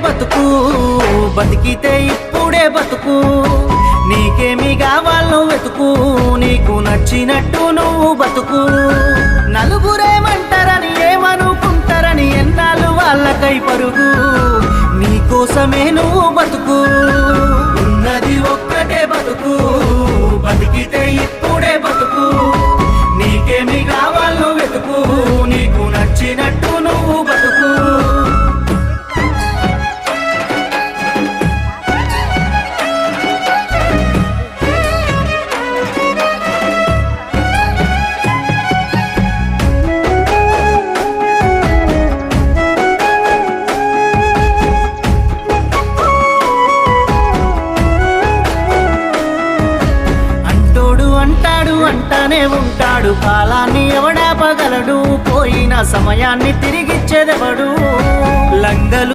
బతుకు, బతికితే ఇప్పుడే బతుకు. నీకేమి కావాలో వెతుకు, నీకు నచ్చినట్టు నువ్వు బతుకు. నలుగురేమంటారని ఏమనుకుంటారని ఎన్నాళ్ళు వాళ్ళకై పరుగు. నీకోసమే నువ్వు బతుకు, ఉన్నది ఒక్కటే బతుకు. బతికితే ఇప్పుడే బతుకు, నీకేమి కావాలో వెతుకు. నీకు నచ్చినట్టు నువ్వు బతుకు. అంటానే ఉంటాడు, కాలాన్ని ఎవడాపగలడు. పోయిన సమయాన్ని తిరిగిచ్చేదెవడు. లంగలు